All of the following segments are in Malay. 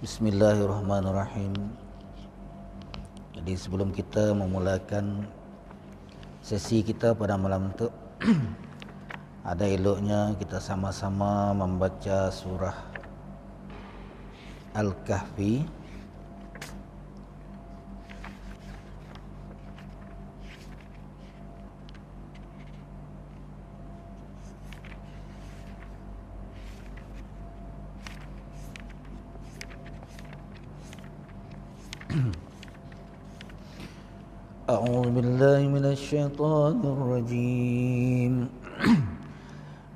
Bismillahirrahmanirrahim. Jadi sebelum kita memulakan sesi kita pada malam itu ada eloknya kita sama-sama membaca surah Al-Kahfi. أعوذ بالله من الشيطان الرجيم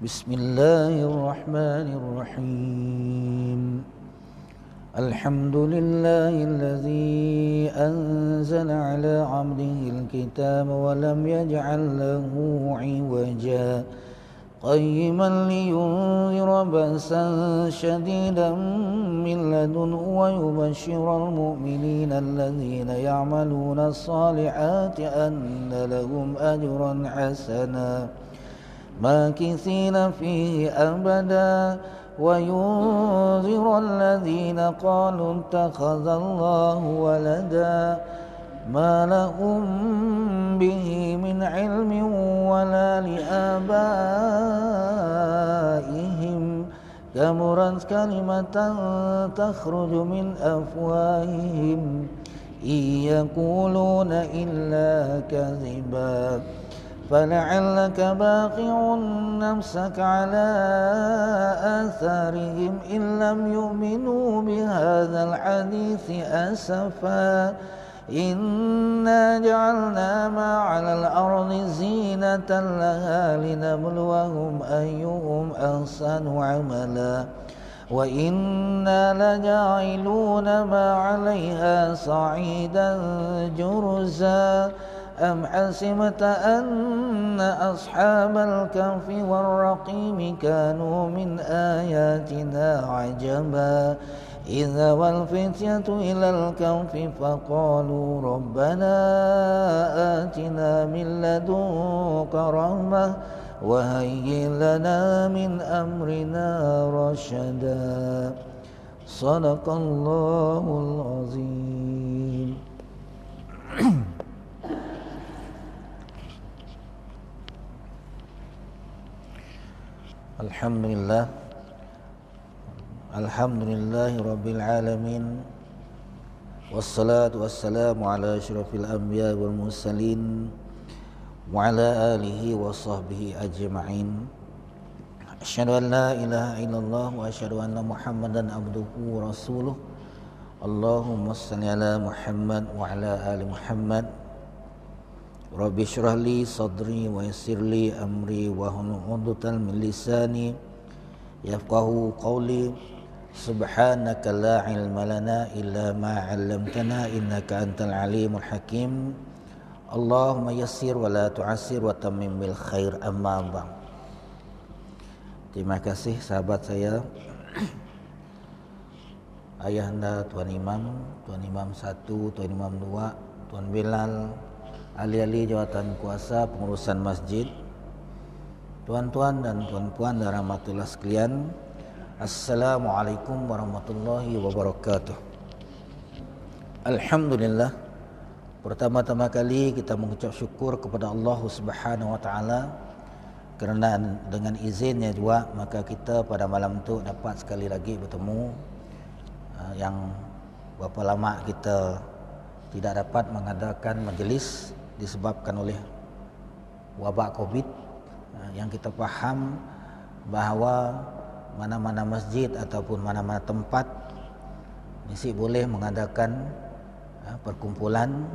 بسم الله الرحمن الرحيم الحمد لله الذي أنزل على عبده الكتاب ولم يجعل له عوجا قيما لينذر بأسا شديدا من لدنه ويبشر المؤمنين الذين يعملون الصالحات أن لهم أجرا حسنا ماكثين فيه أبدا وينذر الذين قالوا اتخذ الله ولدا ما لهم به من علم ولا لآبائهم كبرت كلمة تخرج من أفواههم إن يقولون إلا كذبا فلعلك باقع نفسك على آثارهم إن لم يؤمنوا بهذا الحديث أسفا إنا جعلنا ما على الأرض زينة لها لنبلوهم أيهم أحسن عملا وإنا لجاعلون ما عليها صعيدا جرزا أم حسبت أن أصحاب الكهف والرقيم كانوا من آياتنا عجبا إذا والفتية إلى الكهف فقالوا ربنا آتنا من لدنك رحمة وهيئ لنا من أمرنا رشدا صدق الله العظيم. Alhamdulillah, alhamdulillahi rabbil alamin, wassalatu wassalamu ala asyrafil anbiya wal mursalin wa ala alihi wa sahbihi ajma'in. Asyhadu an la ilaha illallah wa asyhadu anna Muhammadan abduhu wa rasuluh. Allahumma shalli ala Muhammad wa ala ali Muhammad. Rabbi shrah li sadri wa yassir li amri wa hlul 'uqdatam min lisani yafqahu qawli. Subhanaka la ilma lana illa ma 'allamtana innaka antal alimul hakim. Allahumma yassir wa la tu'assir wa tammim bil khair, amma ba'd. Terima kasih sahabat saya, ayahanda Tuan Imam 1, Tuan Imam 2, Tuan Bilal, ahli-ahli jawatan kuasa pengurusan masjid, tuan-tuan dan puan-puan dan rahmatullah sekalian. Assalamualaikum warahmatullahi wabarakatuh. Alhamdulillah, pertama-tama kali kita mengucap syukur kepada Allah Subhanahu wa taala kerana dengan izinnya juga maka kita pada malam tu dapat sekali lagi bertemu, yang berapa lama kita tidak dapat mengadakan majlis disebabkan oleh wabak Covid. Yang kita faham bahawa mana-mana masjid ataupun mana-mana tempat mesti boleh mengadakan perkumpulan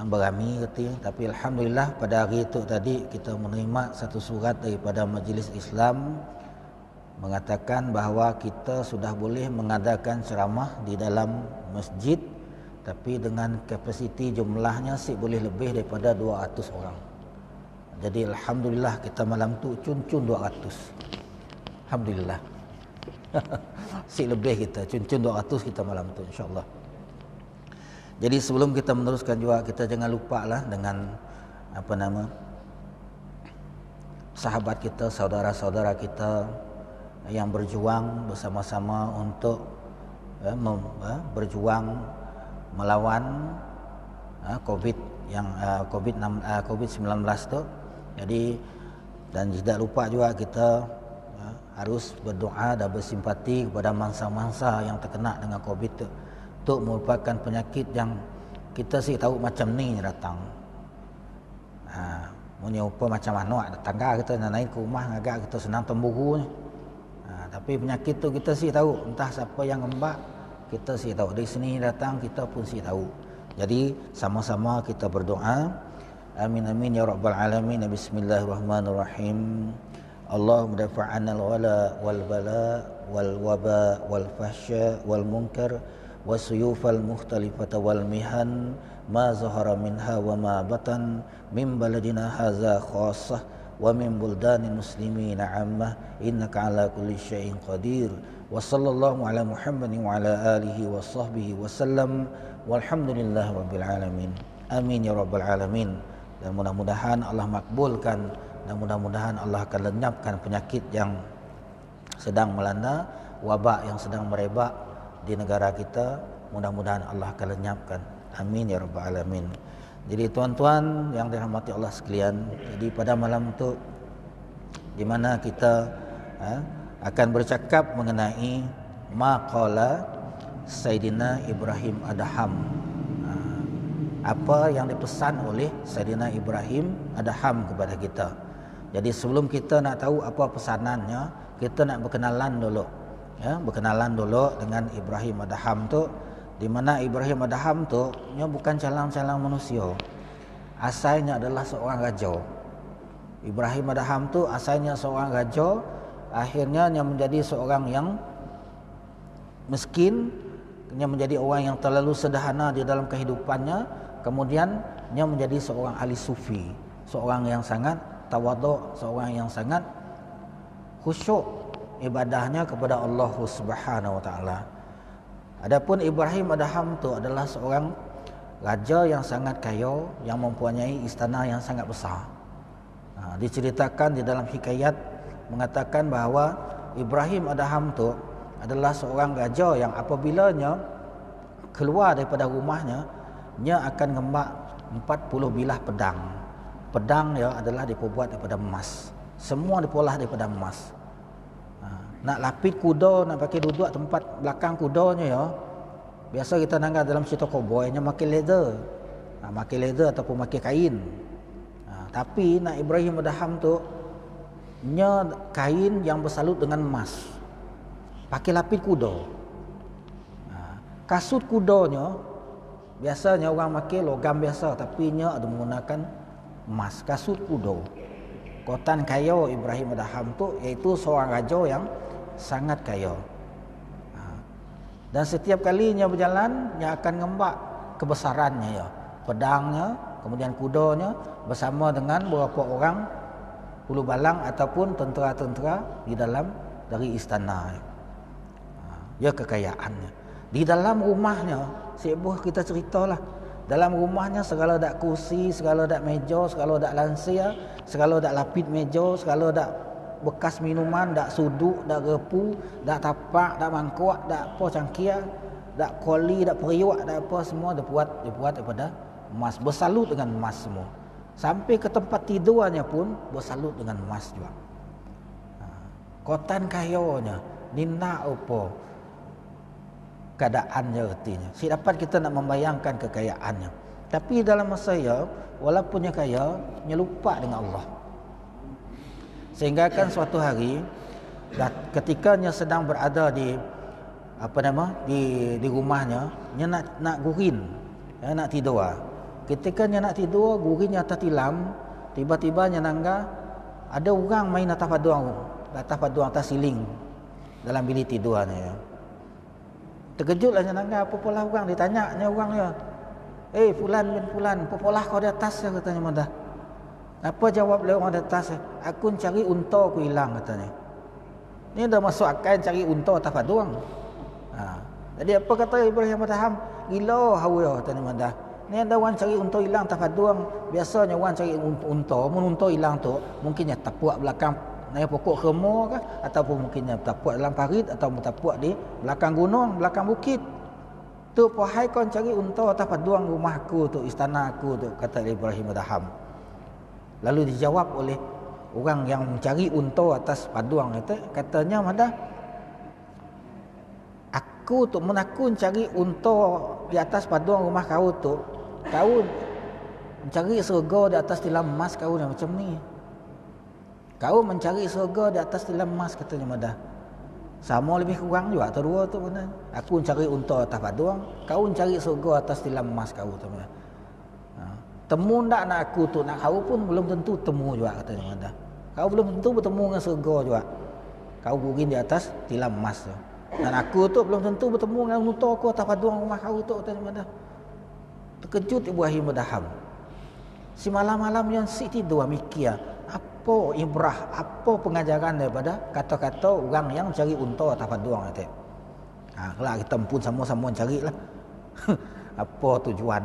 berami gitu. Tapi alhamdulillah pada hari itu tadi kita menerima satu surat daripada Majlis Islam mengatakan bahawa kita sudah boleh mengadakan ceramah di dalam masjid, tapi dengan kapasiti jumlahnya boleh lebih daripada 200 orang. Jadi alhamdulillah kita malam tu cun-cun 200. Alhamdulillah. Lebih kita cun-cun 200 kita malam tu insya-Allah. Jadi sebelum kita meneruskan juga, kita jangan lupa lah dengan sahabat kita, saudara-saudara kita yang berjuang bersama-sama untuk berjuang melawan COVID-19 tu. Jadi dan tidak lupa juga kita harus berdoa dan bersimpati kepada mangsa-mangsa yang terkena dengan COVID tu. Itu merupakan penyakit yang kita sih tahu macam ni datang. Menyerupa macam mana tangga kita nak naik ke rumah agak kita senang temburu. Tapi penyakit tu kita sih tahu, entah siapa yang ngembak kita sih tahu. Dari sini datang kita pun sih tahu. Jadi sama-sama kita berdoa. Amin amin ya rabbal alamin. Bismillahirrahmanirrahim. Allahumma dafa'anna al-wala wal bala wal waba wal fahsya wal munkar wasuyufal mukhtalifata wal mihan ma zahara minha wa ma batan min baladina hadza khassah wa min buldanil muslimin 'ammah innaka ala kulli syai'in qadir wa sallallahu ala Muhammadin wa ala alihi wa sahbihi wa sallam walhamdulillahi rabbil alamin. Amin ya rabbal alamin. Dan mudah-mudahan Allah makbulkan dan mudah-mudahan Allah akan lenyapkan penyakit yang sedang melanda, wabak yang sedang merebak di negara kita. Mudah-mudahan Allah akan lenyapkan. Amin ya rabbal alamin. Jadi tuan-tuan yang dirahmati Allah sekalian, jadi pada malam tu di mana kita akan bercakap mengenai maqala Sayyidina Ibrahim Adham. Apa yang dipesan oleh Sayyidina Ibrahim Adham kepada kita. Jadi sebelum kita nak tahu apa pesanannya, kita nak berkenalan dulu. Berkenalan dulu dengan Ibrahim Adham tu. Di mana Ibrahim Adham tu nya bukan calang-calang manusia. Asalnya adalah seorang raja. Ibrahim Adham tu asalnya seorang raja, akhirnya nya menjadi seorang yang miskin, nya menjadi orang yang terlalu sederhana di dalam kehidupannya, kemudian nya menjadi seorang ahli sufi, seorang yang sangat tawaduk, seorang yang sangat khusyuk ibadahnya kepada Allah Subhanahu wa taala. Adapun Ibrahim Adham tu adalah seorang raja yang sangat kaya, yang mempunyai istana yang sangat besar. Diceritakan di dalam hikayat mengatakan bahawa Ibrahim Adham tu adalah seorang raja yang apabilanya keluar daripada rumahnya, nya akan ngembak 40 bilah pedang. Pedang ya adalah diperbuat daripada emas. Semua dipolah daripada emas. Nak lapit kuda, nak pakai duduk tempat belakang kudanya ya. Biasa kita nanggap dalam cerita cowboy nya pakai leather. Pakai leather ataupun pakai kain. Tapi nak Ibrahim Adham tu nya kain yang bersalut dengan emas. Pakai lapit kuda. Kasut kudanya biasanya orang pakai logam biasa, tapi nya ada menggunakan emas. Kasut kuda. Kotan kaya Ibrahim Adham tu iaitu seorang raja yang sangat kaya. Dan setiap kalinya berjalan, nya akan ngembak kebesarannya ya. Pedangnya, kemudian kudanya bersama dengan beberapa orang ulu balang ataupun tentera-tentera di dalam dari istana. Ya kekayaannya. Di dalam rumahnya, sebuah kita ceritalah. Dalam rumahnya segala dak kursi, segala dak meja, segala dak lansia, segala dak lapit meja, segala dak bekas minuman, dak suduk, dak gepu, dak tapak, dak mangkuk, dak apa cangkir, dak koli, dak periuk, dak apa semua dibuat daripada emas, bersalut dengan emas semua. Sampai ke tempat tidurnya pun bersalut dengan emas juga. Kotan kayanya, nina apa keadaannya artinya. Si dapat kita nak membayangkan kekayaannya. Tapi dalam masa ya, walaupun dia kaya, dia lupa dengan Allah. Sehingga kan suatu hari ketika dia sedang berada di di rumahnya, dia nak gurin, nak tidur. Ketika dia nak tidur, gurinnya atas tilam, tiba-tiba dia nangga ada orang main atas paduang atas siling dalam bilik tidurnya. Terkejutlah dia nangga, apa pola orang, ditanya orangnya. Fulan bin Fulan, apa pola kau di atas ya, katanya madah. Apa jawab dia orang di atas? Aku cari unta aku hilang, katanya. Ini dah masuk akal cari unta atas paduang. Jadi apa kata Ibrahim Adham? Gila hawa, katanya madah. Ni ada orang cari unta hilang atas paduang. Biasanya orang cari unta, mun unta hilang tu mungkin ya tapuak belakang naik pokok kerma kah, ataupun mungkinnya bertapuak dalam parit, atau bertapuak di belakang gunung, belakang bukit. Tu pohai kau cari unta atas paduang rumahku tu, istana aku tu, kata Ibrahim Adham. Lalu dijawab oleh orang yang mencari unta atas paduang itu, katanya madah, aku tu menakun cari unta di atas paduang rumah kau tu, kau mencari surga di atas tilam emas kau dah macam ni. Kau mencari surga di atas tilam emas, katanya madah. Sama lebih kurang juga atau dua tu benar. Aku mencari unta atas paduang, kau mencari surga atas tilam emas kau tu benar. Temu ndak nak aku tu, nak kau pun belum tentu temu juga, katanya madah. Kau belum tentu bertemu dengan surga juga. Kau guring di atas tilam emas tu. Dan aku tu belum tentu bertemu dengan unta aku atas paduang rumah kau tu, katanya madah. Terkejut Ibrahim Adham. Si malam-malam yang si tidur mikir, apa ibrah, apa pengajaran daripada kata-kata orang yang cari unta atas paduang itu. Kelak kita pun sama-sama carilah. Apa tujuan.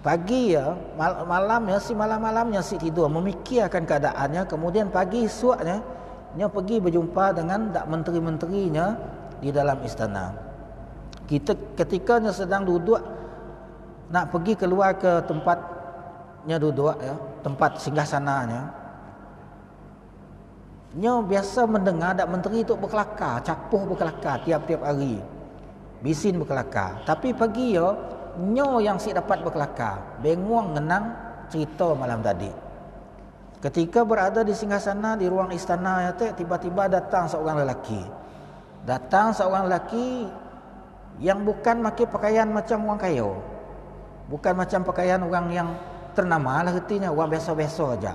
Pagi ya, malamnya si malam-malamnya si tidur memikirkan keadaannya, kemudian pagi esoknya dia pergi berjumpa dengan menteri-menterinya di dalam istana. Ketika dia sedang duduk nak pergi keluar ke tempatnya duduk ya, tempat singgasananya. Nya biasa mendengar dak menteri tu berkelakar, capuh berkelakar tiap-tiap hari. Bisin berkelakar. Tapi pagi ya, nyo yang si dapat berkelakar, bengong ngenang cerita malam tadi. Ketika berada di singgasana di ruang istana ya, tiba-tiba datang seorang lelaki. Datang seorang lelaki yang bukan pakai pakaian macam orang kaya. Bukan macam pakaian orang yang ternama lah, artinya orang biasa-biasa aja.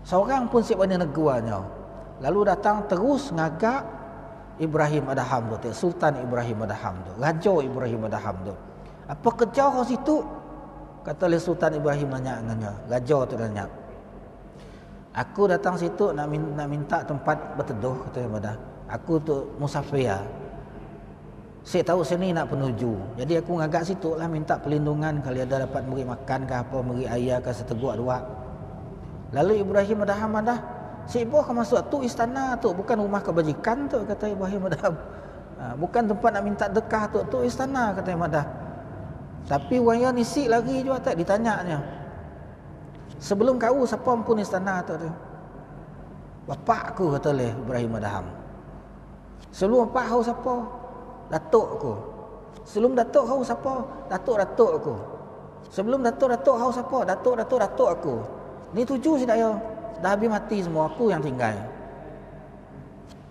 Seorang pun siap bani neguanya. Lalu datang terus ngagak Ibrahim Adham tu, Sultan Ibrahim Adham tu, Raja Ibrahim Adham tu. Apa kerja kau situ? Kata oleh Sultan Ibrahim nanya dengannya. Raja tu nanya. Aku datang situ nak minta tempat berteduh, katanya pada. Aku tu musafir. Saya tahu sini nak penuju. Jadi aku ngagak situ lah minta perlindungan, kalau ada dapat beri makan ke apa, beri air ke seteguk dua. Lalu Ibrahim Adham dah, si ibu akan masuk tu istana tu, bukan rumah kebajikan tu, kata Ibrahim Adham. Bukan tempat nak minta dekah tu istana, kata Madah. Tapi orang yang nisik lagi juga tak ditanyanya. Sebelum kau siapa pun istana tu? Bapak aku, kata oleh Ibrahim Adham. Sebelum bapak kau siapa? Datuk aku. Sebelum datuk kau siapa? Datuk-datuk aku. Sebelum datuk-datuk kau siapa? Datuk-datuk aku. Ni 7 sudah ya. Dah habis mati semua, aku yang tinggal.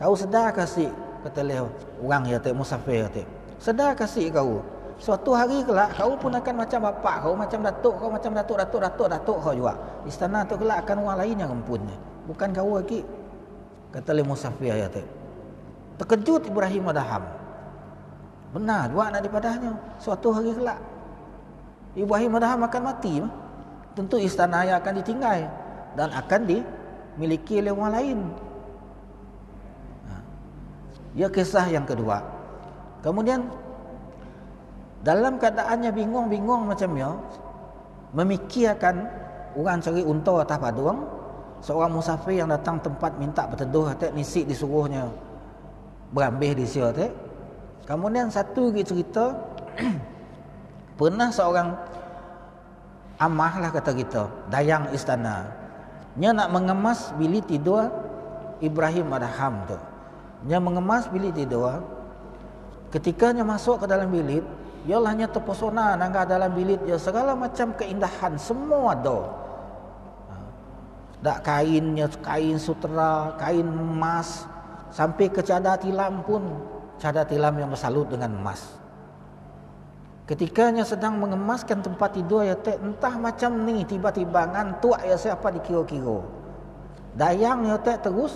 Kau sedar kasih, kata Leo, orang ya tak musafir ya tak. Sedar kasih kau. Suatu hari kelak kau pun akan macam bapak kau, macam datuk kau, macam datuk kau juga. Istana tu kelak akan orang lain yang mempunyai, bukan kau lagi. Kata Leo musafir ya tak. Terkejut Ibrahim Adham. Benar juga nak dipadahnya. Suatu hari kelak Ibrahim Adham akan mati. Tentu istana yang akan ditinggal dan akan dimiliki oleh orang lain. Ya, kisah yang kedua. Kemudian dalam keadaannya bingung-bingung macamnya, memikirkan orang cari unta atas paduang, seorang musafir yang datang tempat minta berteduh, tak nisik disuruhnya berambih di situ. Kemudian satu lagi cerita, pernah seorang amah lah kata kita, dayang istana, nya nak mengemas bilik tidur Ibrahim Adham tu. Nya mengemas bilik tidur. Ketika nya masuk ke dalam bilik, ialah nya terpesona nangga dalam bilik dia, segala macam keindahan semua ada. Dak kainnya, kain sutera, kain emas, sampai ke cadar tilam pun, cadar tilam yang bersalut dengan emas. Ketikanya sedang mengemaskan tempat tidur ya tak, entah macam ni tiba-tiba ngantuk ya siapa dikira-kira. Dayang ya tak terus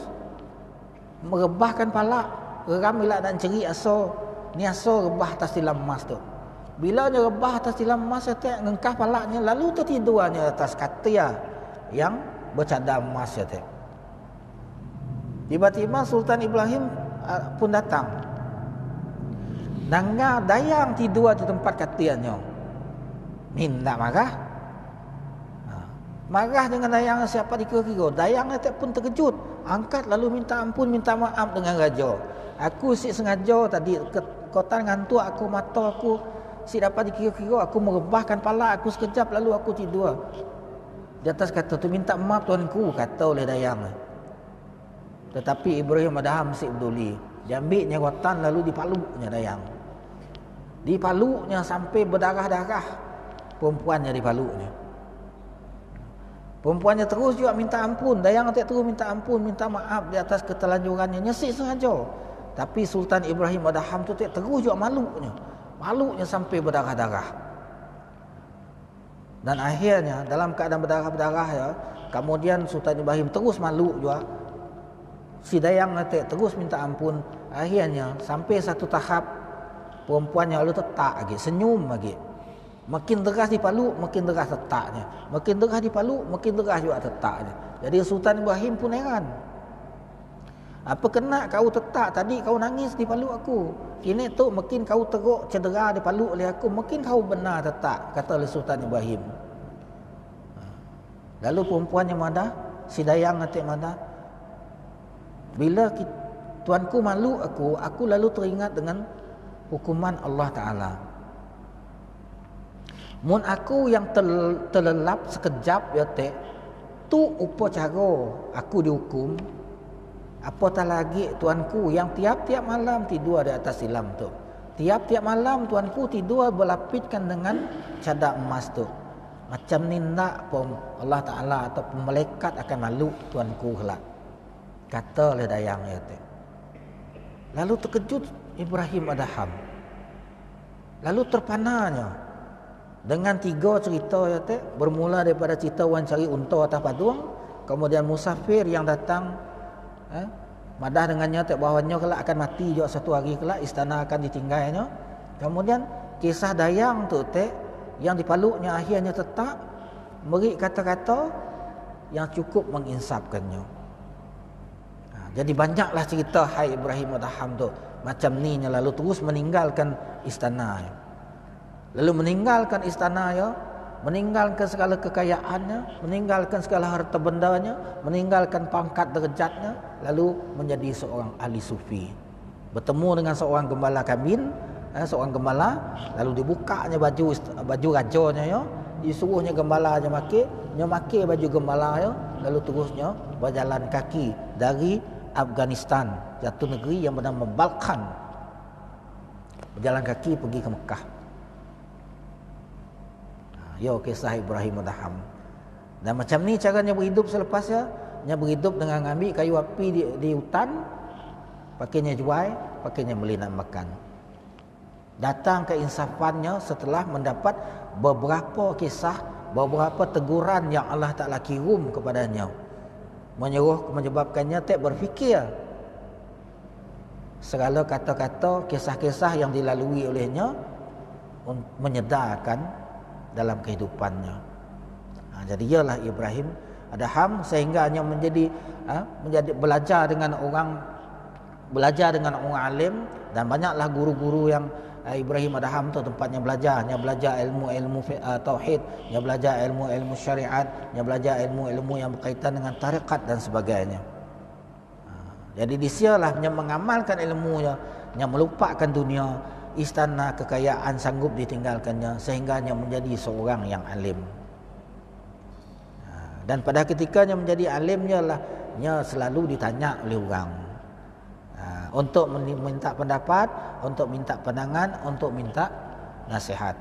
merebahkan pala, geram bila dan ceri aso, ni aso rebah atas tilam emas tu. Bila nya rebah atas tilam emas ya tak, ngengkah palanya lalu tertidurnya atas katia yang bercadar emas ya tak. Tiba-tiba Sultan Ibrahim pun datang. Nangga dayang tidur di tempat katiannya. Minta marah. Marah dengan dayang siapa dikira-kira. Dayang tak pun terkejut. Angkat lalu minta ampun, minta maaf dengan raja. Aku si sengaja tadi kotan ngantuk aku, mata aku si dapat dikira-kira. Aku merebahkan pala aku sekejap lalu aku tidur. Di atas kata tu, minta maaf tuanku, kata oleh dayang. Tetapi Ibrahim Adham si peduli. Dia ambilnya rotan lalu dipaluknya dayang. Dipaluknya sampai berdarah-darah. Perempuannya dipaluknya. Perempuannya terus juga minta ampun. Dayang tak terus minta ampun, minta maaf di atas ketelanjurannya. Nyesik sengaja. Tapi Sultan Ibrahim Adham tu tak terus juga maluknya. Maluknya sampai berdarah-darah. Dan akhirnya dalam keadaan berdarah-darah ya, kemudian Sultan Ibrahim terus maluk juga. Si dayang tak terus minta ampun. Akhirnya sampai satu tahap perempuannya lalu tetap lagi, senyum lagi. Makin deras dipaluk, makin deras letaknya. Makin deras dipaluk, makin deras juga letaknya. Jadi Sultan Ibrahim pun heran. Apa kena kau tetak tadi kau nangis dipaluk aku. Kini tu makin kau teruk cedera dipaluk oleh aku, makin kau benar tetak, kata oleh Sultan Ibrahim. Lalu perempuannya madah, si dayang atik madah. Bila tuanku maluk aku lalu teringat dengan hukuman Allah Ta'ala. Mun aku yang terlelap sekejap ya tek, tu upacara aku dihukum. Apatah lagi tuanku yang tiap-tiap malam tidur di atas silam tu. Tiap-tiap malam tuanku tidur berlapiskan dengan cadak emas tu. Macam ni nak pun Allah Ta'ala atau malaikat akan maluk tuanku kelak. Kata oleh dayang ya tek. Lalu terkejut Ibrahim Adham. Lalu terpananya dengan 3 cerita ya teh, bermula daripada cerita orang cari unta atas padang, kemudian musafir yang datang madah dengannya teh bahawanya kelak akan mati juga satu hari kelak, istana akan ditinggalnya. Kemudian kisah dayang tu teh yang dipaluknya akhirnya tetap beri kata-kata yang cukup menginsafkannya. Jadi banyaklah cerita hai Ibrahim Adham tu macam ni lalu terus meninggalkan istana. Lalu meninggalkan istana ya, meninggalkan segala kekayaannya, meninggalkan segala harta bendanya, meninggalkan pangkat derajatnya, lalu menjadi seorang ahli sufi. Bertemu dengan seorang gembala kambing, seorang gembala, lalu dibukanya baju rajanya ya, disuruhnya gembalanya memakai baju gembala ya, lalu terusnya berjalan kaki dari Afghanistan, satu negeri yang bernama Balkan, berjalan kaki pergi ke Mekah. Ya, kisah Ibrahim Adham. Dan macam ni caranya berhidup selepasnya. Dia berhidup dengan ambil kayu api di hutan, pakainya jual, pakainya beli nak makan. Datang keinsafannya setelah mendapat beberapa kisah, beberapa teguran yang Allah Ta'ala kirim kepadanya, menyebabkannya tak berfikir segala kata-kata, kisah-kisah yang dilalui olehnya menyedarkan dalam kehidupannya. Jadi ialah Ibrahim Adham sehingga hanya menjadi belajar dengan orang alim, dan banyaklah guru-guru yang Ibrahim Adham tu tempatnya belajar. Dia belajar ilmu-ilmu tauhid, dia belajar ilmu-ilmu syariat, dia belajar ilmu-ilmu yang berkaitan dengan tarekat dan sebagainya. Jadi disialah dia mengamalkan ilmunya, dia melupakan dunia, istana, kekayaan sanggup ditinggalkannya sehingga dia menjadi seorang yang alim. Dan pada ketikanya menjadi alimnya lah, dia selalu ditanya oleh orang untuk minta pendapat, untuk minta pandangan, untuk minta nasihat.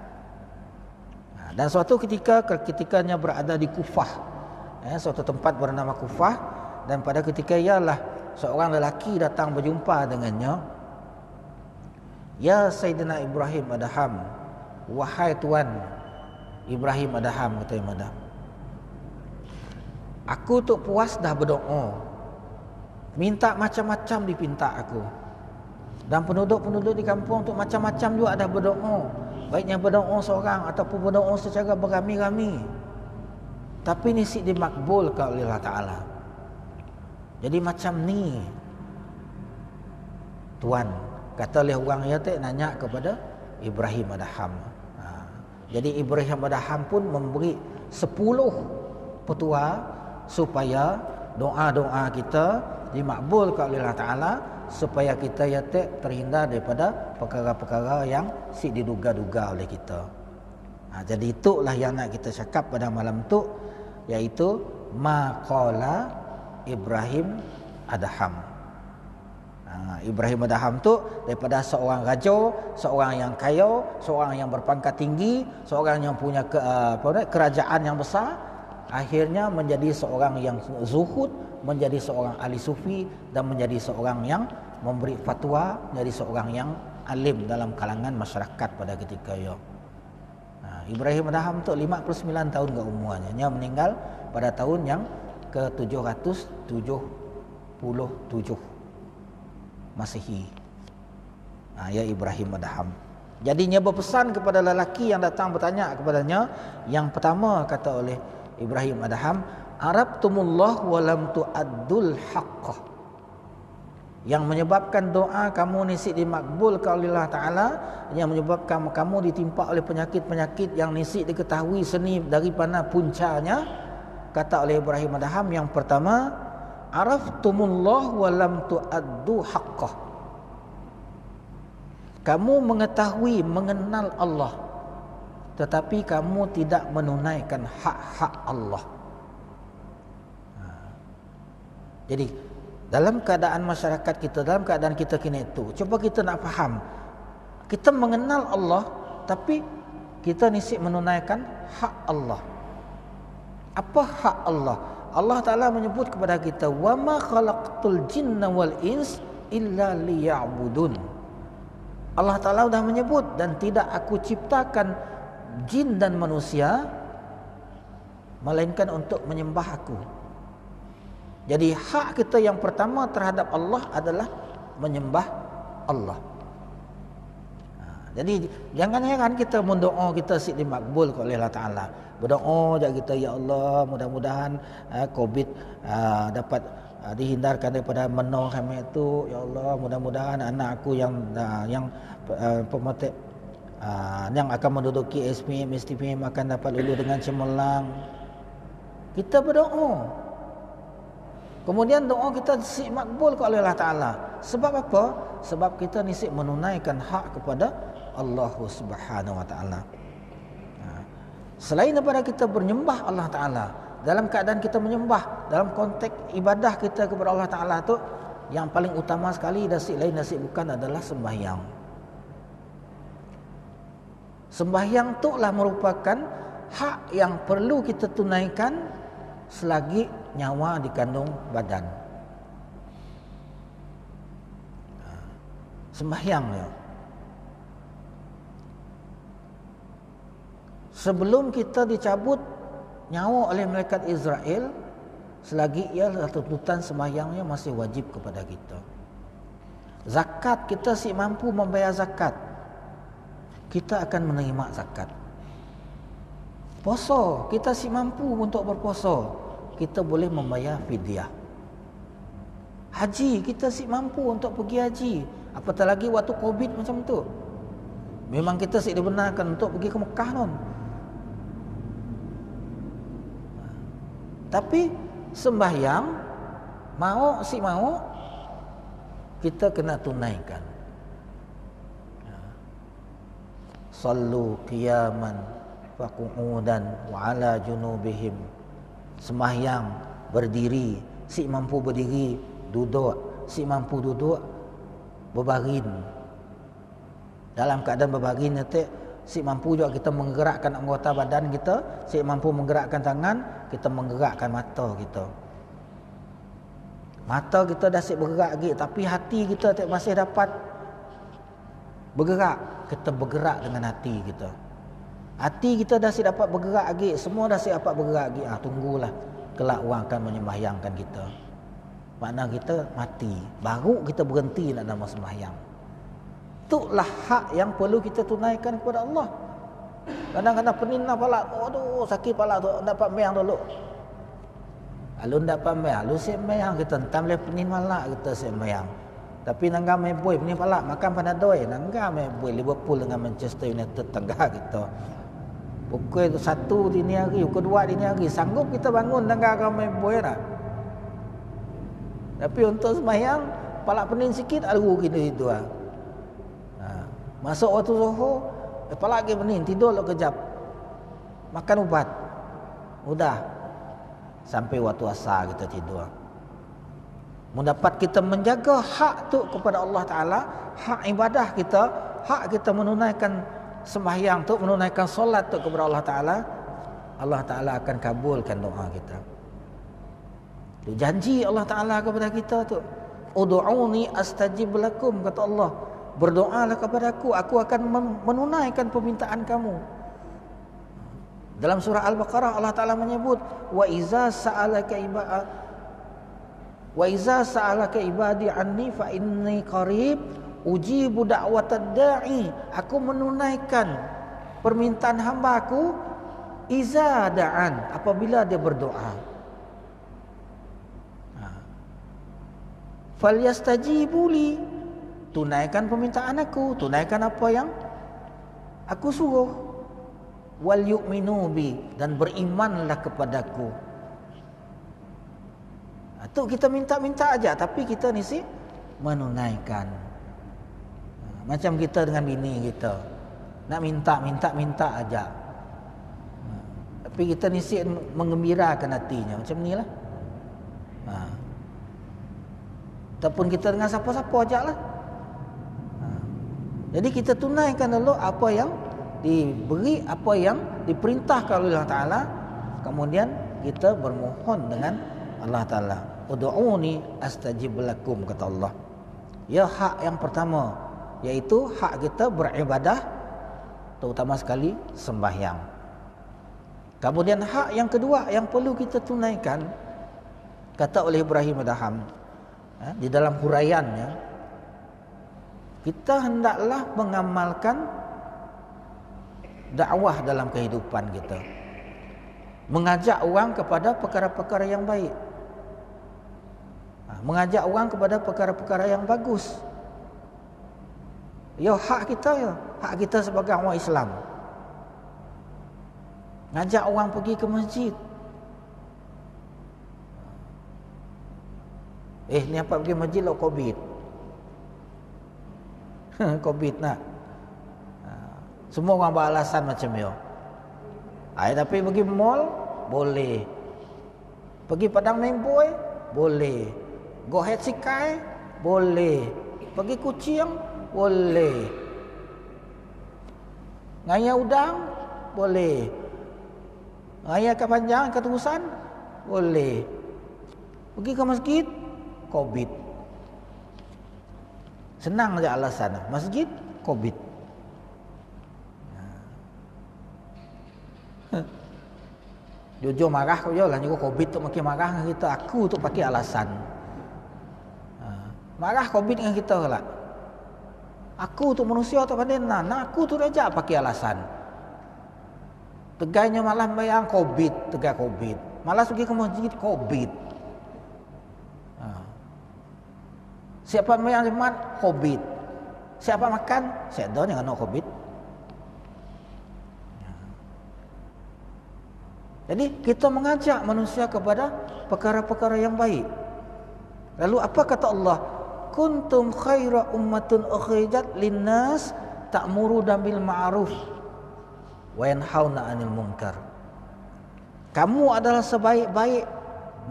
Dan suatu ketikanya berada di Kufah, suatu tempat bernama Kufah, dan pada ketika ialah seorang lelaki datang berjumpa dengannya. Ya Sayyidina Ibrahim Adham, wahai Tuan Ibrahim Adham, kata Imam Adham, aku tu puas dah berdoa, minta macam-macam dipinta aku, dan penduduk-penduduk di kampung tu macam-macam juga dah berdoa, baiknya berdoa seorang ataupun berdoa secara beramai-ramai, tapi ni si dimakbulkan oleh Allah Ta'ala. Jadi macam ni Tuan, kata oleh orang yang nanya kepada Ibrahim Adham. Jadi Ibrahim Adham pun memberi 10 petua supaya doa-doa kita dimakbulkan oleh Allah Ta'ala, supaya kita terhindar daripada perkara-perkara yang diduga-duga oleh kita. Jadi itulah yang nak kita cakap pada malam tu, iaitu maqala Ibrahim Adham. Ibrahim Adham tu daripada seorang raja, seorang yang kaya, seorang yang berpangkat tinggi, seorang yang punya kerajaan yang besar, akhirnya menjadi seorang yang zuhud, menjadi seorang ahli sufi, dan menjadi seorang yang memberi fatwa, menjadi seorang yang alim dalam kalangan masyarakat pada ketika itu. Ibrahim Adham tu 59 tahun ke umurnya. Dia meninggal pada tahun yang ke-777 Masihi. Ya Ibrahim Adham. Jadi dia berpesan kepada lelaki yang datang bertanya kepadanya. Yang pertama kata oleh Ibrahim Adham, Arabtumullah walam tu'addul haqqah. Yang menyebabkan doa kamu nisik dimakbulkan oleh Allah Ta'ala, yang menyebabkan kamu ditimpa oleh penyakit-penyakit yang nisik diketahui seni daripada puncanya. Kata oleh Ibrahim Adham, yang pertama, Araftumullah walam tu'addu haqqah. Kamu mengetahui, mengenal Allah, tetapi kamu tidak menunaikan hak-hak Allah. Jadi dalam keadaan masyarakat kita, dalam keadaan kita kini itu, cuba kita nak faham, kita mengenal Allah, tapi kita nisik menunaikan hak Allah. Apa hak Allah? Allah Ta'ala menyebut kepada kita, wa ma khalaqtul jinna wal ins illa liya'budun. Allah Ta'ala sudah menyebut, dan tidak aku ciptakan jin dan manusia melainkan untuk menyembah aku. Jadi hak kita yang pertama terhadap Allah adalah menyembah Allah. Jadi jangan heran kita mendoa kita dimakbul oleh Allah Ta'ala. Berdoa je kita, ya Allah, mudah-mudahan COVID dapat dihindarkan daripada menor kami itu. Ya Allah, mudah-mudahan anak aku yang pemotek yang akan menduduki SPM, STPM akan dapat lulus dengan cemerlang. Kita berdoa. Kemudian doa kita nisik makbul oleh Allah Ta'ala. Sebab apa? Sebab kita nisik menunaikan hak kepada Allah Subhanahu Wa Ta'ala. Selain daripada kita bernyembah Allah Ta'ala, dalam keadaan kita menyembah, dalam konteks ibadah kita kepada Allah Ta'ala tu, yang paling utama sekali nasib lain nasib bukan adalah sembahyang. Sembahyang tu lah merupakan hak yang perlu kita tunaikan selagi nyawa dikandung badan. Sembahyang ya. Sebelum kita dicabut nyawa oleh malaikat Israel, selagi ia tuntutan sembahyangnya masih wajib kepada kita. Zakat, kita si mampu membayar zakat, kita akan menerima zakat. Puasa, kita si mampu untuk berpuasa, kita boleh membayar fidyah. Haji, kita si mampu untuk pergi haji, apatah lagi waktu COVID macam tu. Memang kita si dibenarkan untuk pergi ke Mekah non. Tapi sembahyang mau kita kena tunaikan. Sallu qiyaman wa qu'udan wa ala junubihim. Sembahyang berdiri, si mampu berdiri, duduk, si mampu duduk, berbaring. Dalam keadaan berbaring nanti si mampu juga kita menggerakkan anggota badan kita, si mampu menggerakkan tangan, kita menggerakkan mata kita. Mata kita dah siap bergerak lagi, tapi hati kita masih dapat bergerak. Kita bergerak dengan hati kita. Hati kita dah siap dapat bergerak lagi, semua dah siap dapat bergerak lagi. Tunggulah kelak orang akan menyembahyangkan kita. Makna kita mati, baru kita berhenti nak nama sembahyang. Itulah hak yang perlu kita tunaikan kepada Allah. Kadang-kadang peninah pala, aduh sakit pala tu, dapat sembahyang dulu. Lalu dapat sembahyang, lalu sembahyang kita entam boleh penin malak kita sembahyang. Tapi nangga mai boy penin pala makan panadoi, nangga mai boy Liverpool dengan Manchester United tengah kita. Pukul 1 dini hari, pukul 2 dini hari, sanggup kita bangun dengan ramai boy tak? Tapi untuk sembahyang, palak pening sikit, alu kita itu lah. Masuk waktu zuhur, palak lagi pening, tidur lo kejap. Makan ubat. Udah. Sampai waktu asar kita tidur. Mendapat kita menjaga hak tu kepada Allah Ta'ala, hak ibadah kita, hak kita menunaikan sembahyang tu, menunaikan solat tu kepada Allah Ta'ala, Allah Ta'ala akan kabulkan doa kita. Tu janji Allah Ta'ala kepada kita tu, ud'uni astajib lakum, kata Allah, berdoalah kepada aku akan menunaikan permintaan kamu. Dalam surah Al-Baqarah Allah Ta'ala menyebut, wa iza sa'alaka ibadi anni fa inni qarib ujibu da'watad da'i. Aku menunaikan permintaan hamba aku iza da'an, apabila dia berdoa. Falyastajibu li, tunaikan permintaan aku, tunaikan apa yang aku suruh. Wal yu'minu bi, dan berimanlah kepadaku. Tu kita minta-minta aja, tapi kita ni sih menunaikan. Macam kita dengan bini kita, nak minta aja. Tapi kita ni sih mengembirakan hatinya, macam ni lah. Ataupun kita dengan siapa-siapa aja lah. Jadi kita tunaikan dulu apa yang diberi, apa yang diperintahkan oleh Allah Ta'ala. Kemudian kita bermohon dengan Allah Ta'ala. Ud'uni astajib lakum, kata Allah. Ya, hak yang pertama, iaitu hak kita beribadah, terutama sekali sembahyang. Kemudian hak yang kedua yang perlu kita tunaikan, kata oleh Ibrahim Adham di dalam huraiannya, kita hendaklah mengamalkan dakwah dalam kehidupan kita, mengajak orang kepada perkara-perkara yang baik, mengajak orang kepada perkara-perkara yang bagus. Ya, hak kita, ya, hak kita sebagai orang Islam. Ngajak orang pergi ke masjid. Ni apa pergi masjid lo Covid. Covid nak. Semua orang beralasan macam ni. Tapi pergi mall boleh. Pergi padang main boy boleh. Go head sikai boleh. Pergi kucing boleh. Ngaya udang boleh. Ngaya kepanjang keterusan boleh. Pergi ke masjid Covid. Senang aja alasan. Masjid Covid. Jujur marah kau je lah juga Covid tu makin marah dengan kita. Aku tu pakai alasan. Marah Covid dengan kita lah. Aku tu manusia tu pandai nak aku tu aja pakai alasan. Tegainya malah bayang Covid, tegai Covid. Malas pergi ke masjid Covid. Siapa bayang jemaat Covid. Siapa makan, saya dah jangan nak Covid. Jadi kita mengajak manusia kepada perkara-perkara yang baik. Lalu apa kata Allah? Kuntum khaira ummatun ukhrijat linnas ta'muruna bil ma'ruf wa yanhauna 'anil munkar. Kamu adalah sebaik-baik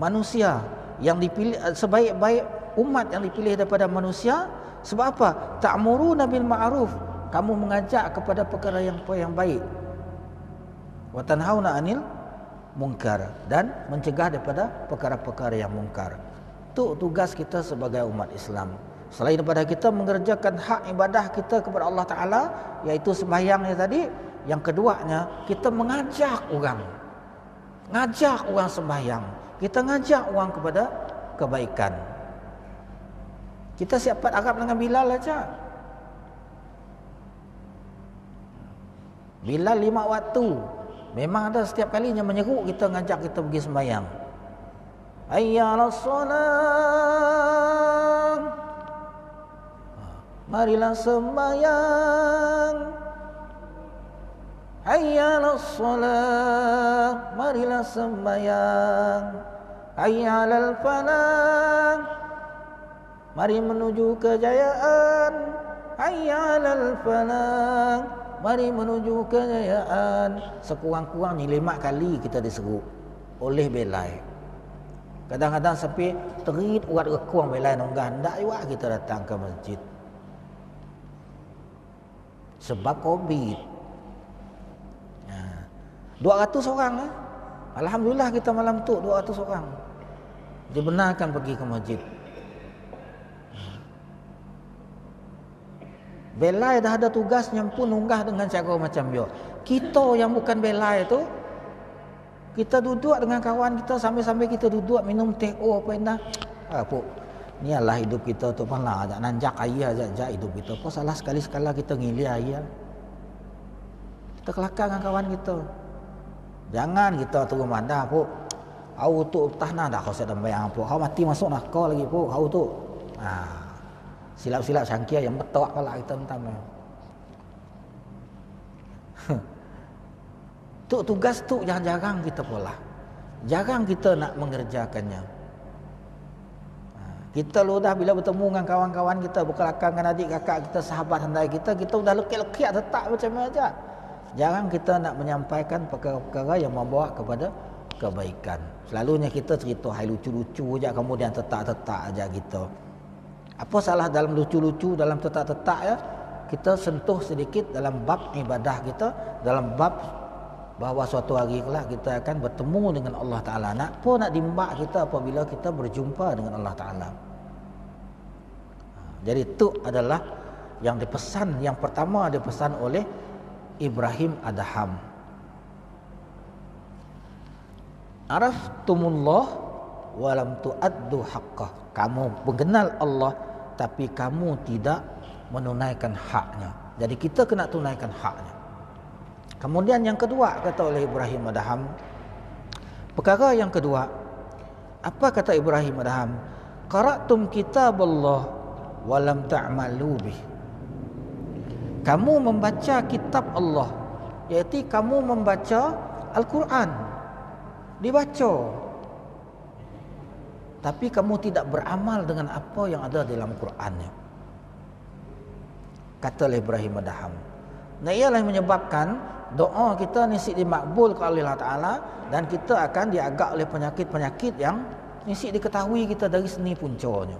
manusia yang dipilih, sebaik-baik umat yang dipilih daripada manusia. Sebab apa? Ta'muruna bil ma'ruf, kamu mengajak kepada perkara yang baik. Wa tanhauna 'anil munkar, dan mencegah daripada perkara-perkara yang munkar. Itu tugas kita sebagai umat Islam. Selain daripada kita mengerjakan hak ibadah kita kepada Allah Ta'ala, iaitu sembahyangnya tadi, yang keduanya kita mengajak orang sembahyang, kita ngajak orang kepada kebaikan. Kita siap Arab dengan Bilal aja. Bilal 5 waktu. Memang ada setiap kalinya menyeru kita, ngajak kita pergi sembahyang. Hayyalas salat, marilah sembahyang. hayya 'alas shalah, marilah sembahyang. Hayya 'alal falah, mari menuju kejayaan. Hayya 'alal falah, mari menuju kejayaan. Sekurang-kurangnya 5 kali kita diseru oleh belai. Kadang-kadang sampai terit urat rekuang belai nonggah hendak juga kita datang ke masjid. Sebab Covid. 200 orang lah. Alhamdulillah kita malam tu 200 orang dibenarkan pergi ke masjid. Belai dah ada tugasnya pun unggah dengan cara macam yo. Kita yang bukan belai tu, kita duduk dengan kawan kita sambil-sambil kita duduk minum teh apa enak. Apa? Ni adalah hidup kita tu pala ajak nanjak ayah ajak hidup kita. Apa salah sekali-sekala kita ngili ayah. Kita kelakar dengan kawan kita. Jangan kita turun mandah pun. Au tu tahna dah kau sedang bayang pun. Kau mati masuk neraka lagi pun. Au tu. Silap-silap cangkia yang betul pala kita entam. Tu tugas tu yang jarang kita pola. Jarang kita nak mengerjakannya. Kita lu dah bila bertemu dengan kawan-kawan kita, berkelakar dengan adik kakak kita, sahabat handai kita sudah lekik-lekik tetap macam mana aja. Jarang kita nak menyampaikan perkara-perkara yang membawa kepada kebaikan. Selalunya kita cerita hal lucu-lucu aja, kemudian tetak-tetak aja gitu. Apa salah dalam lucu-lucu, dalam tetak-tetak ya? Kita sentuh sedikit dalam bab ibadah kita, dalam bab bahawa suatu hari kelak kita akan bertemu dengan Allah Ta'ala. Nak pun nak dimbak kita apabila kita berjumpa dengan Allah Ta'ala. Jadi itu adalah yang dipesan, yang pertama dipesan oleh Ibrahim Adham. Araftumullah walam tu'addu haqqah. Kamu mengenal Allah tapi kamu tidak menunaikan haknya. Jadi kita kena tunaikan haknya. Kemudian yang kedua kata oleh Ibrahim Adham, perkara yang kedua, apa kata Ibrahim Adham? Qara'tum kitaballah walam ta'malu bih. Kamu membaca kitab Allah, iaitu kamu membaca Al-Quran, dibaca, tapi kamu tidak beramal dengan apa yang ada dalam Qurannya. Kata oleh Ibrahim Adham. Nah, ialah yang menyebabkan doa kita nisik dimakbul oleh Allah Ta'ala, dan kita akan diagak oleh penyakit-penyakit yang nisik diketahui kita dari seni puncanya.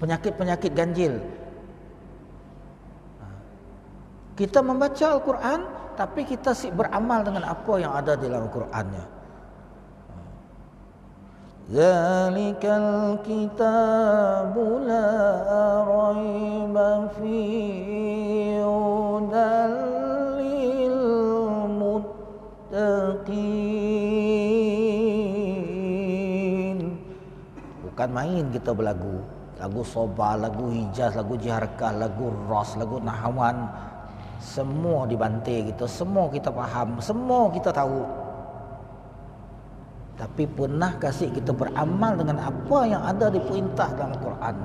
Penyakit-penyakit ganjil. Kita membaca Al-Quran tapi kita beramal dengan apa yang ada di dalam Al-Qurannya. Zalikal kitabu la raiba fihi hudal lil muttaqin. Bukan main kita berlagu. Lagu Soba, lagu Hijaz, lagu Jiharkah, lagu Ras, lagu Nahawan, semua dibantai kita, semua kita faham, semua kita tahu. Tapi pernah kasih kita beramal dengan apa yang ada diperintah dalam Quran?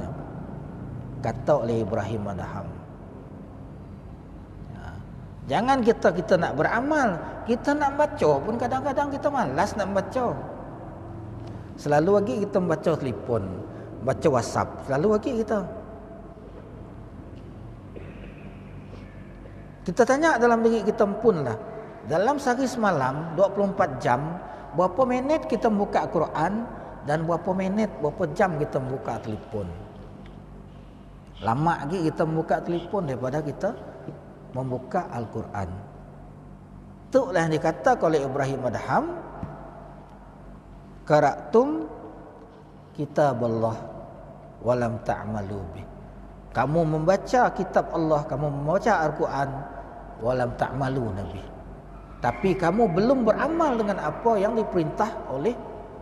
Kata oleh Ibrahim Adham. Jangan kita nak beramal, kita nak baca pun kadang-kadang kita malas nak baca. Selalu lagi kita baca telefon, baca WhatsApp, selalu lagi kita. Kita tanya dalam diri kita pun lah, dalam sehari semalam 24 jam, berapa minit kita buka Quran dan berapa minit, berapa jam kita buka telefon. Lama lagi kita buka telefon daripada kita membuka Al-Quran. Itulah yang dikatakan oleh Ibrahim Adham, qara'tum kitaballah walam ta'malu bih. Kamu membaca kitab Allah, kamu membaca Al-Quran, walam ta'malu nabi. Tapi kamu belum beramal dengan apa yang diperintah oleh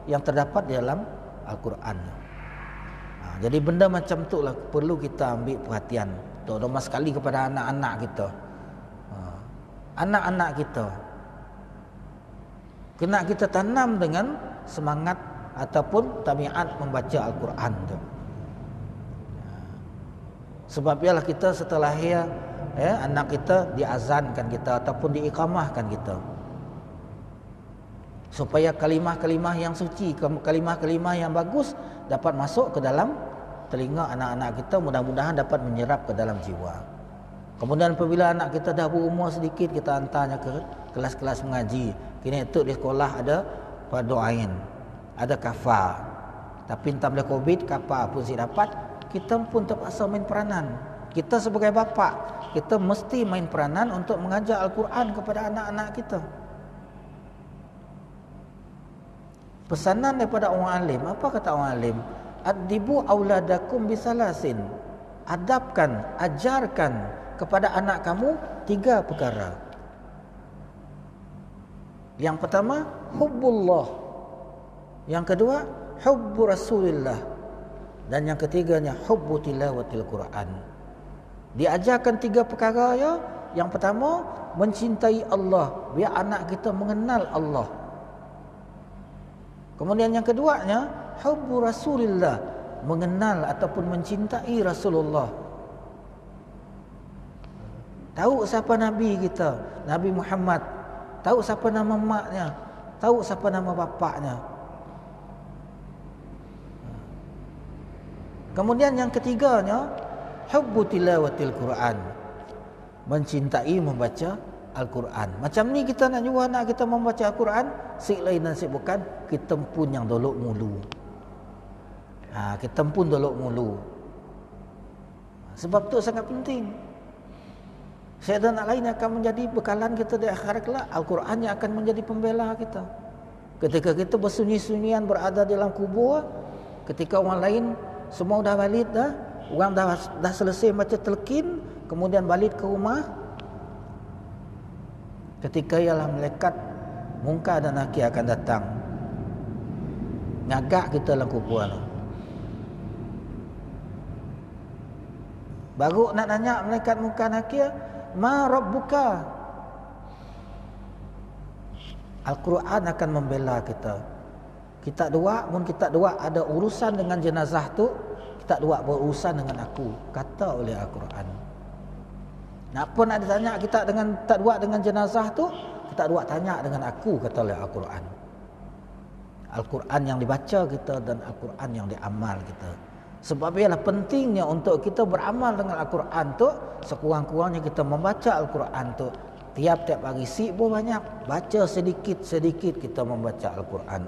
yang terdapat di dalam Al-Quran. Jadi benda macam tu lah perlu kita ambil perhatian, terutama sekali kepada anak-anak kita. Anak-anak kita kena kita tanam dengan semangat ataupun tabiat membaca Al-Quran tu. Sebab ialah kita setelah lahir anak kita diazankan kita ataupun diiqamahkan kita, supaya kalimah-kalimah yang suci, kalimah-kalimah yang bagus dapat masuk ke dalam telinga anak-anak kita, mudah-mudahan dapat menyerap ke dalam jiwa. Kemudian apabila anak kita dah berumur sedikit, kita hantarnya ke kelas-kelas mengaji. Kini itu di sekolah ada fardu'ain, ada kafa. Tapi entah bila Covid, kafa pun si dapat, kita pun terpaksa main peranan. Kita sebagai bapa, kita mesti main peranan untuk mengajar Al-Quran kepada anak-anak kita. Pesanan daripada orang alim, apa kata orang alim? Addibu auladakum bisalasin. Adabkan, ajarkan kepada anak kamu 3 perkara. Yang pertama, hubbullah. Yang kedua, hubbu Rasulillah. Dan yang ketiganya, hubbu tilawatil Quran. Diajarkan 3 perkara ya. Yang pertama, mencintai Allah, biar anak kita mengenal Allah. Kemudian yang keduanya, hubbu Rasulillah, mengenal ataupun mencintai Rasulullah. Tahu siapa Nabi kita, Nabi Muhammad. Tahu siapa nama maknya, tahu siapa nama bapaknya. Kemudian yang ketiganya, hubbu tilawatil Quran, mencintai membaca Al-Quran. Macam ni kita nak nyuruh anak kita membaca Al-Quran, sik lain dan sik bukan, kita pun yang dolok mulu. Kita pun dolok mulu. Sebab tu sangat penting. Syaitan lain akan menjadi bekalan kita di akhirat kelak. Al-Quran yang akan menjadi pembela kita. Ketika kita bersunyi-sunyian berada dalam kubur, ketika orang lain semua dah balik dah, orang dah selesai baca telkin, kemudian balik ke rumah, ketika ialah malaikat Munkar dan Nakir akan datang, ngagak kita dalam kubur tu. Baru nak tanya malaikat Munkar Nakir, ma rabbuka? Al-Quran akan membela kita. Kita dua, mun kita dua ada urusan dengan jenazah tu, kita dua berurusan dengan aku, kata oleh Al-Quran. Nak pun nak ditanya kita dengan tak dua dengan jenazah tu, kita dua tanya dengan aku, kata oleh Al-Quran. Al-Quran yang dibaca kita dan Al-Quran yang diamal kita. Sebab ialah pentingnya untuk kita beramal dengan Al-Quran tu, sekurang-kurangnya kita membaca Al-Quran tu tiap-tiap hari, sibuk banyak, baca sedikit-sedikit kita membaca Al-Quran.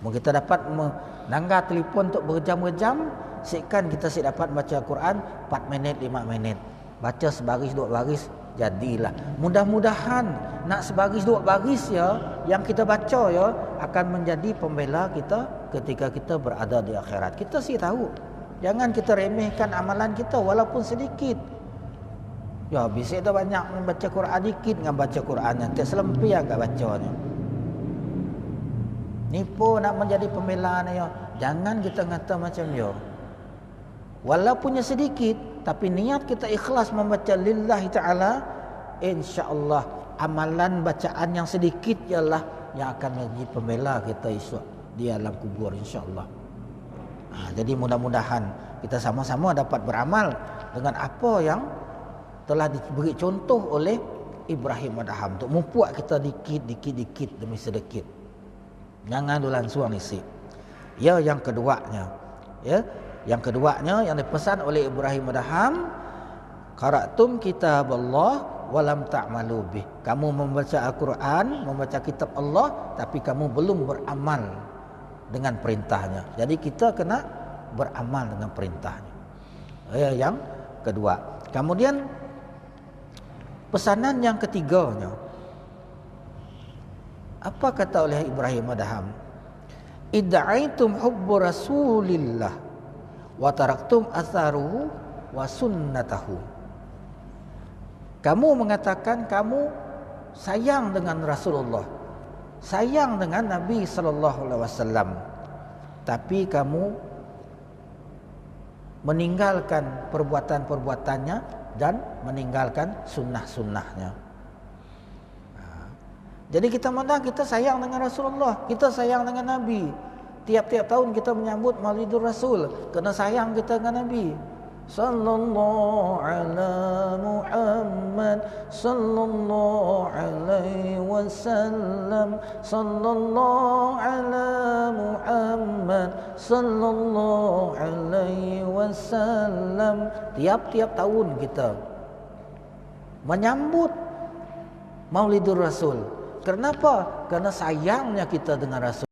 Mungkin kita dapat menanggar telefon untuk berjam-jam, sikkan kita dapat baca Al-Quran 4 minit, 5 minit. Baca sebaris 2 baris, jadilah. Mudah-mudahan nak sebaris 2 baris ya, yang kita baca ya, akan menjadi pembela kita ketika kita berada di akhirat. Kita sih tahu. Jangan kita remehkan amalan kita walaupun sedikit. Ya, bisik dah banyak membaca Quran, dikit dengan baca Quran nanti selempian kat bacanya. Ni pun nak menjadi pembela ni ya. Jangan kita kata macam ya. Walaupunnya sedikit, tapi niat kita ikhlas membaca lillahi ta'ala, insya-Allah amalan bacaan yang sedikit ialah yang akan menjadi pembela kita esok di alam kubur, insya-Allah. Jadi mudah-mudahan kita sama-sama dapat beramal dengan apa yang telah diberi contoh oleh Ibrahim Adham untuk membuat kita dikit demi sedikit. Jangan dulan suang isi. Ya, yang keduanya, yang keduanya yang dipesan oleh Ibrahim Adham, qara'tum kitab Allah walam ta'malu bih. Kamu membaca Al-Quran, membaca kitab Allah, tapi kamu belum beramal dengan perintahnya. Jadi kita kena beramal dengan perintahnya. Yang kedua. Kemudian pesanan yang ketiganya, apa kata oleh Ibrahim Adham? Idda'aitum hubbu Rasulillah wa taraktum atharuhu wa sunnatahu. Kamu mengatakan kamu sayang dengan Rasulullah, sayang dengan Nabi sallallahu alaihi wasallam, tapi kamu meninggalkan perbuatan-perbuatannya dan meninggalkan sunnah-sunnahnya. Jadi kita mana kita sayang dengan Rasulullah, kita sayang dengan Nabi. Tiap-tiap tahun kita menyambut Maulidur Rasul kerana sayang kita dengan Nabi. sallallahu ala Muhammad, sallallahu alaihi wasallam, sallallahu ala Muhammad, sallallahu alaihi wasallam. Tiap-tiap tahun kita menyambut Maulidur Rasul. Kenapa? Karena sayangnya kita dengan Rasul.